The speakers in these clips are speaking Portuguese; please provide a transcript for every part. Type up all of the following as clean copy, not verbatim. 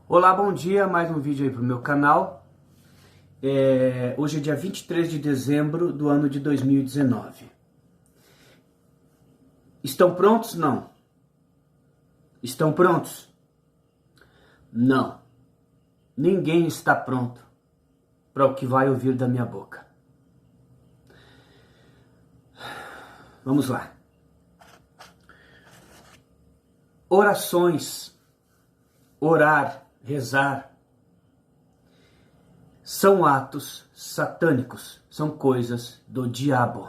Olá, bom dia, mais um vídeo aí pro meu canal. Hoje é dia 23 de dezembro do ano de 2019. Estão prontos? Não. Estão prontos? Não. Ninguém está pronto para o que vai ouvir da minha boca. Vamos lá. Orações, orar, rezar, são atos satânicos, são coisas do diabo.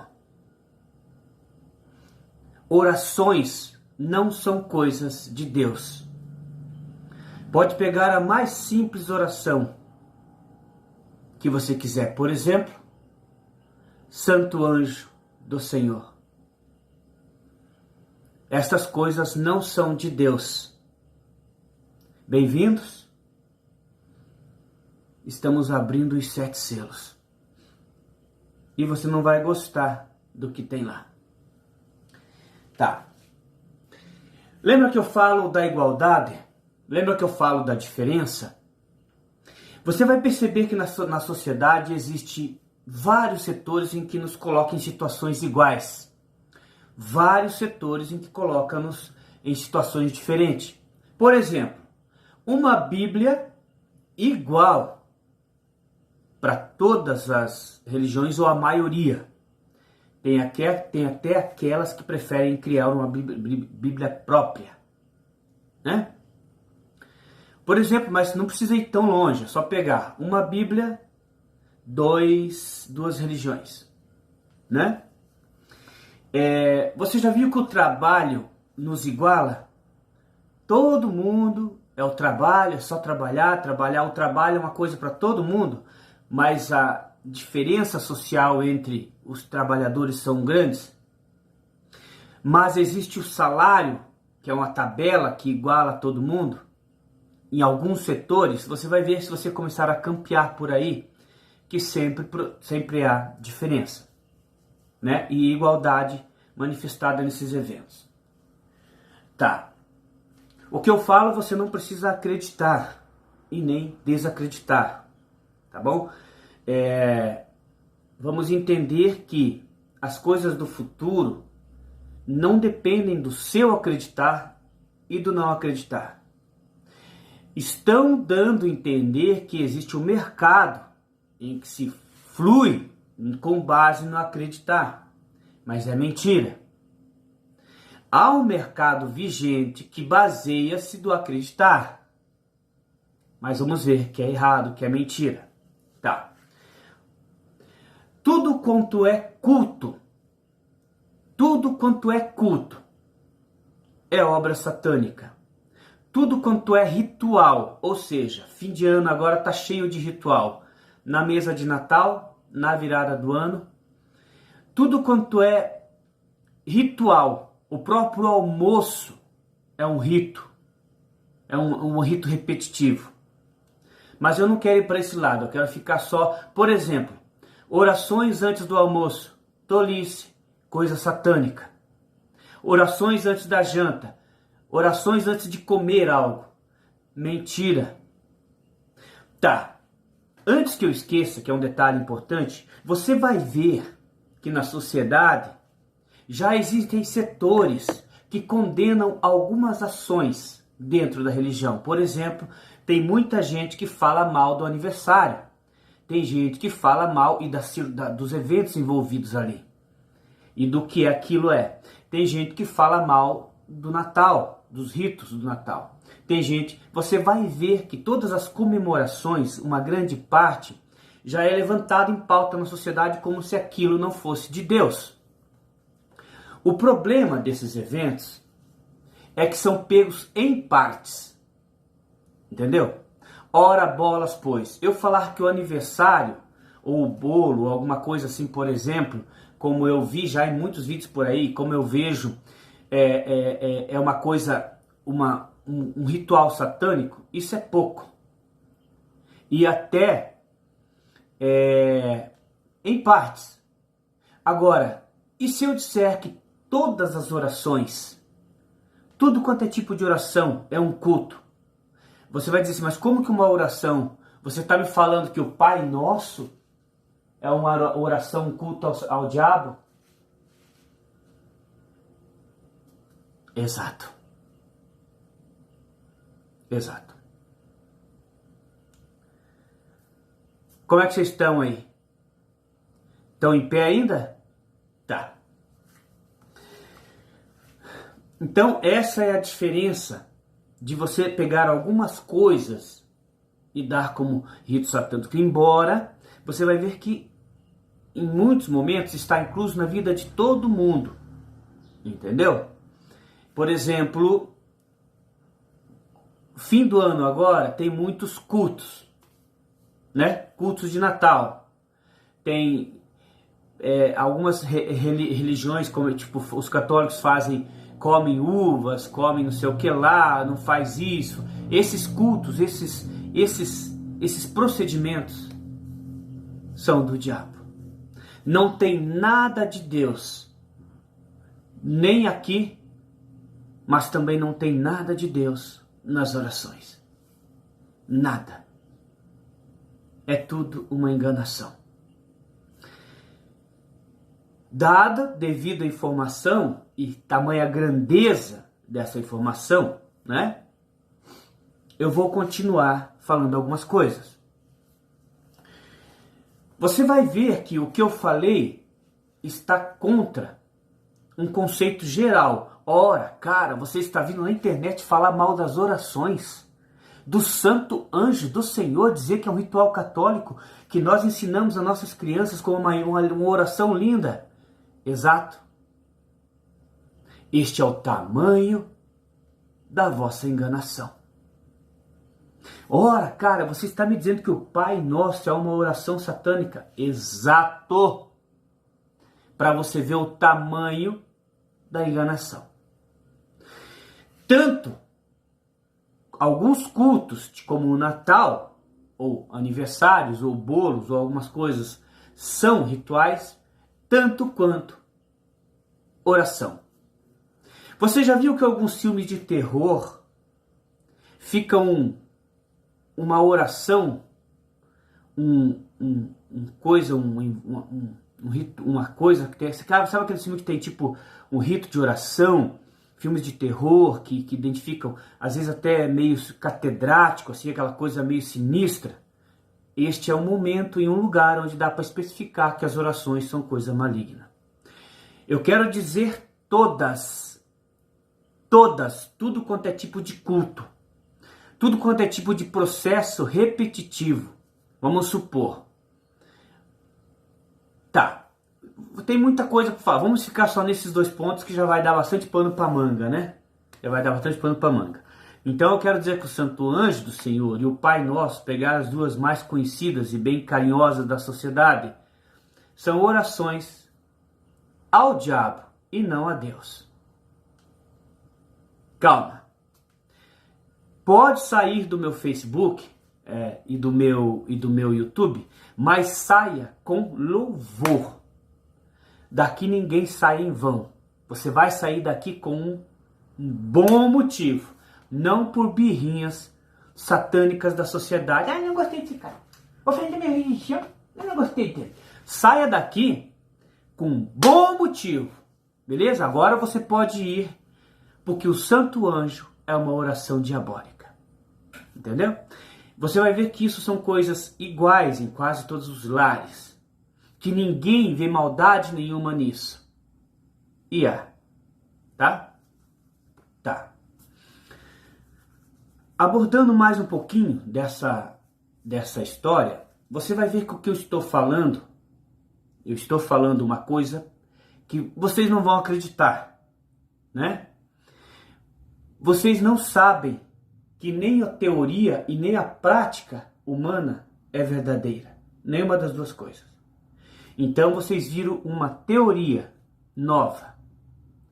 Orações não são coisas de Deus. Pode pegar a mais simples oração que você quiser. Por exemplo, Santo Anjo do Senhor. Estas coisas não são de Deus. Bem-vindos. Estamos abrindo os 7 selos. E você não vai gostar do que tem lá. Tá. Lembra que eu falo da igualdade? Lembra que eu falo da diferença? Você vai perceber que na sociedade existe vários setores em que nos colocam em situações iguais. Vários setores em que colocam-nos em situações diferentes. Por exemplo, uma Bíblia igual para todas as religiões ou a maioria. Tem até aquelas que preferem criar uma Bíblia própria, né? Por exemplo, mas não precisa ir tão longe, é só pegar uma Bíblia, duas religiões, né? Você já viu que o trabalho nos iguala? Todo mundo é o trabalho, é só trabalhar, o trabalho é uma coisa para todo mundo, mas a diferença social entre os trabalhadores são grandes. Mas existe o salário, que é uma tabela que iguala todo mundo. Em alguns setores, você vai ver, se você começar a campear por aí, que sempre há diferença, né? E igualdade manifestada nesses eventos. Tá. O que eu falo você não precisa acreditar e nem desacreditar, tá bom? Vamos entender que as coisas do futuro não dependem do seu acreditar e do não acreditar. Estão dando a entender que existe um mercado em que se flui com base no acreditar, mas é mentira. Há um mercado vigente que baseia-se do acreditar, mas vamos ver que é errado, que é mentira. Tá. Tudo quanto é culto é obra satânica. Tudo quanto é ritual, ou seja, fim de ano agora está cheio de ritual. Na mesa de Natal, na virada do ano, tudo quanto é ritual, o próprio almoço é um rito. É um rito repetitivo. Mas eu não quero ir para esse lado, eu quero ficar só, por exemplo, orações antes do almoço, tolice, coisa satânica. Orações antes da janta, orações antes de comer algo, mentira. Tá, antes que eu esqueça, que é um detalhe importante, você vai ver que na sociedade já existem setores que condenam algumas ações dentro da religião. Por exemplo, tem muita gente que fala mal do aniversário. Tem gente que fala mal dos eventos envolvidos ali. E do que aquilo é. Tem gente que fala mal do Natal, dos ritos do Natal. Tem gente... Você vai ver que todas as comemorações, uma grande parte, já é levantada em pauta na sociedade como se aquilo não fosse de Deus. O problema desses eventos é que são pegos em partes. Entendeu? Ora bolas, pois. Eu falar que o aniversário, ou o bolo, ou alguma coisa assim, por exemplo, como eu vi já em muitos vídeos por aí, como eu vejo, é uma coisa, um ritual satânico, isso é pouco. E até em partes. Agora, e se eu disser que todas as orações, tudo quanto é tipo de oração é um culto? Você vai dizer assim, mas como que uma oração? Você está me falando que o Pai Nosso é uma oração, um culto ao diabo? Exato. Exato. Como é que vocês estão aí? Estão em pé ainda? Tá. Então, essa é a diferença de você pegar algumas coisas e dar como rito satânico, embora você vai ver que em muitos momentos está incluso na vida de todo mundo, entendeu? Por exemplo, fim do ano agora tem muitos cultos, né? Cultos de Natal. Tem algumas religiões, como tipo os católicos fazem, comem uvas, comem não sei o que lá, não faz isso. Esses cultos, esses procedimentos são do diabo. Não tem nada de Deus, nem aqui, mas também não tem nada de Deus nas orações. Nada. É tudo uma enganação. Dada devido à informação e tamanha grandeza dessa informação, né? Eu vou continuar falando algumas coisas. Você vai ver que o que eu falei está contra um conceito geral. Ora, cara, você está vindo na internet falar mal das orações, do santo anjo do Senhor, dizer que é um ritual católico, que nós ensinamos a nossas crianças como uma oração linda. Exato. Este é o tamanho da vossa enganação. Ora, cara, você está me dizendo que o Pai Nosso é uma oração satânica? Exato. Para você ver o tamanho da enganação. Tanto alguns cultos, como o Natal, ou aniversários, ou bolos, ou algumas coisas, são rituais, tanto quanto oração. Você já viu que alguns filmes de terror ficam uma oração, uma coisa que tem, sabe aquele filme que tem tipo um rito de oração, filmes de terror que identificam, às vezes até meio catedrático, assim, aquela coisa meio sinistra? Este é um momento e um lugar onde dá para especificar que as orações são coisa maligna. Eu quero dizer todas, tudo quanto é tipo de culto, tudo quanto é tipo de processo repetitivo. Vamos supor. Tá, tem muita coisa para falar. Vamos ficar só nesses dois pontos que já vai dar bastante pano para manga, né? Já vai dar bastante pano para manga. Então eu quero dizer que o Santo Anjo do Senhor e o Pai Nosso, pegar as duas mais conhecidas e bem carinhosas da sociedade, são orações ao diabo e não a Deus. Calma. Pode sair do meu Facebook e do meu YouTube, mas saia com louvor. Daqui ninguém sai em vão. Você vai sair daqui com um bom motivo. Não por birrinhas satânicas da sociedade. Ah, não gostei desse cara. Ofende minha religião. Eu não gostei dele. Saia daqui com um bom motivo. Beleza? Agora você pode ir, porque o Santo Anjo é uma oração diabólica. Entendeu? Você vai ver que isso são coisas iguais em quase todos os lares. Que ninguém vê maldade nenhuma nisso. E há. Tá? Tá. Abordando mais um pouquinho dessa história, você vai ver que o que eu estou falando uma coisa que vocês não vão acreditar, né? Vocês não sabem que nem a teoria e nem a prática humana é verdadeira. Nenhuma das duas coisas. Então vocês viram uma teoria nova,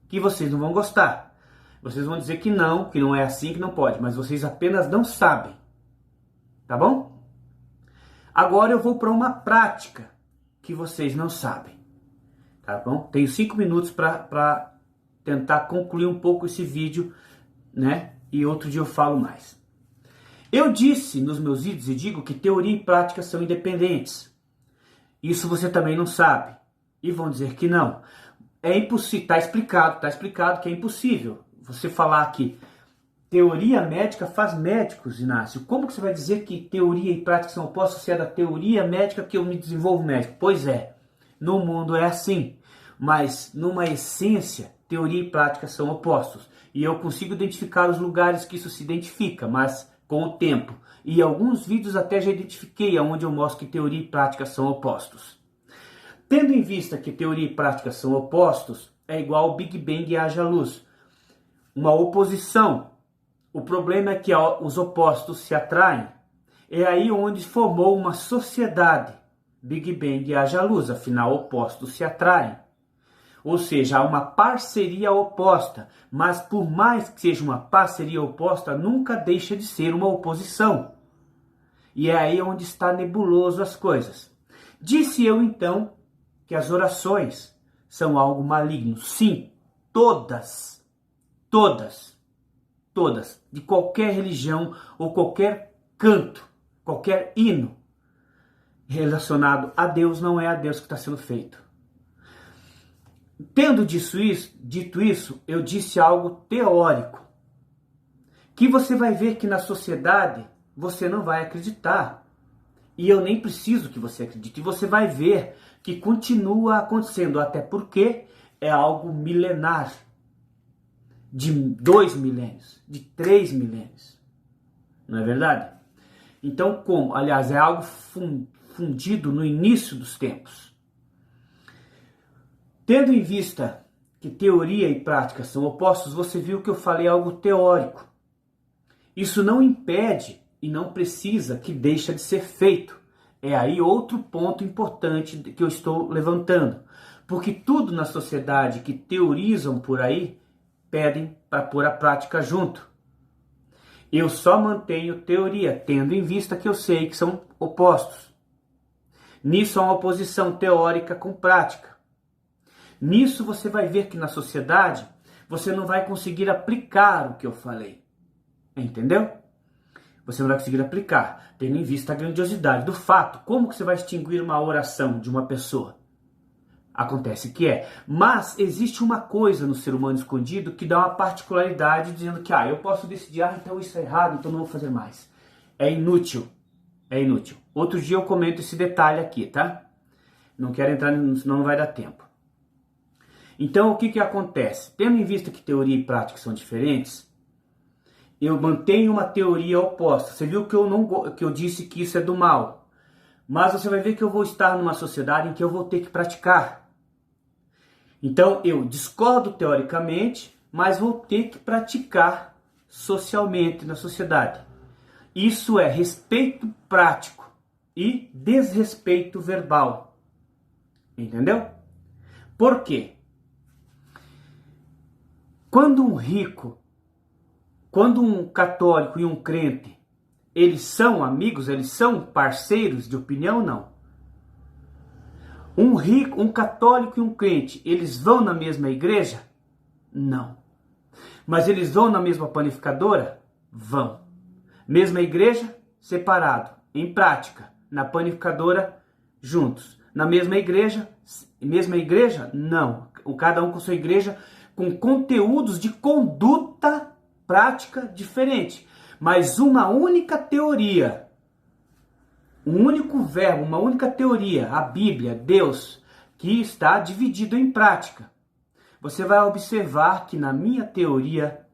que vocês não vão gostar. Vocês vão dizer que não é assim, que não pode, mas vocês apenas não sabem. Tá bom? Agora eu vou para uma prática que vocês não sabem. Tá bom? Tenho 5 minutos para tentar concluir um pouco esse vídeo, né? E outro dia eu falo mais. Eu disse nos meus vídeos e digo que teoria e prática são independentes. Isso você também não sabe. E vão dizer que não. É impossível, está explicado que é impossível você falar que teoria médica faz médicos, Inácio. Como que você vai dizer que teoria e prática são opostas se é da teoria médica que eu me desenvolvo médico? Pois é, no mundo é assim, mas numa essência, teoria e prática são opostos. E eu consigo identificar os lugares que isso se identifica, mas com o tempo. E alguns vídeos até já identifiquei onde eu mostro que teoria e prática são opostos. Tendo em vista que teoria e prática são opostos, é igual ao Big Bang e haja luz. Uma oposição. O problema é que os opostos se atraem. É aí onde formou uma sociedade. Big Bang e haja luz, afinal opostos se atraem. Ou seja, há uma parceria oposta, mas por mais que seja uma parceria oposta, nunca deixa de ser uma oposição. E é aí onde está nebuloso as coisas. Disse eu então que as orações são algo maligno. Sim, todas, de qualquer religião ou qualquer canto, qualquer hino relacionado a Deus não é a Deus que está sendo feito. Tendo dito isso, eu disse algo teórico, que você vai ver que na sociedade você não vai acreditar. E eu nem preciso que você acredite. E você vai ver que continua acontecendo, até porque é algo milenar. De 2 milênios, de 3 milênios. Não é verdade? Então, como? Aliás, é algo fundido no início dos tempos. Tendo em vista que teoria e prática são opostos, você viu que eu falei algo teórico. Isso não impede e não precisa que deixe de ser feito. É aí outro ponto importante que eu estou levantando. Porque tudo na sociedade que teorizam por aí, pedem para pôr a prática junto. Eu só mantenho teoria, tendo em vista que eu sei que são opostos. Nisso há uma oposição teórica com prática. Nisso você vai ver que na sociedade você não vai conseguir aplicar o que eu falei. Entendeu? Você não vai conseguir aplicar, tendo em vista a grandiosidade do fato. Como que você vai extinguir uma oração de uma pessoa? Acontece que mas existe uma coisa no ser humano escondido que dá uma particularidade dizendo que eu posso decidir, então isso é errado, então não vou fazer mais. É inútil. Outro dia eu comento esse detalhe aqui, tá? Não quero entrar, senão não vai dar tempo. Então o que acontece? Tendo em vista que teoria e prática são diferentes, eu mantenho uma teoria oposta. Você viu que eu disse que isso é do mal. Mas você vai ver que eu vou estar numa sociedade em que eu vou ter que praticar. Então eu discordo teoricamente, mas vou ter que praticar socialmente na sociedade. Isso é respeito prático e desrespeito verbal. Entendeu? Por quê? Quando um católico e um crente, eles são amigos, eles são parceiros de opinião, não. Um católico e um crente, eles vão na mesma igreja? Não. Mas eles vão na mesma panificadora? Vão. Mesma igreja? Separado. Em prática. Na panificadora? Juntos. Na mesma igreja? Não. Cada um com sua igreja, com conteúdos de conduta prática diferente. Mas uma única teoria, um único verbo, uma única teoria, a Bíblia, Deus, que está dividido em prática. Você vai observar que na minha teoria,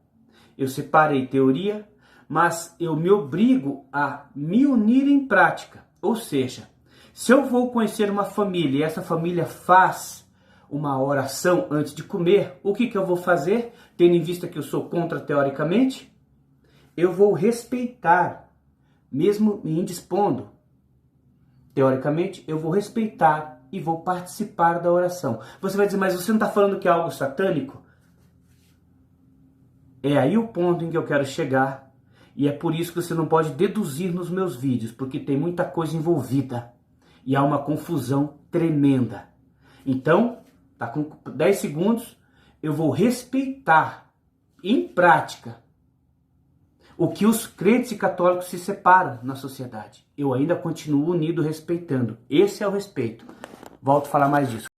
eu separei teoria, mas eu me obrigo a me unir em prática. Ou seja, se eu vou conhecer uma família e essa família faz uma oração antes de comer, o que eu vou fazer, tendo em vista que eu sou contra teoricamente? Eu vou respeitar, mesmo me indispondo. Teoricamente, eu vou respeitar e vou participar da oração. Você vai dizer, mas você não está falando que é algo satânico? É aí o ponto em que eu quero chegar. E é por isso que você não pode deduzir nos meus vídeos, porque tem muita coisa envolvida. E há uma confusão tremenda. Então, tá com 10 segundos, eu vou respeitar em prática o que os crentes e católicos se separam na sociedade. Eu ainda continuo unido respeitando. Esse é o respeito. Volto a falar mais disso.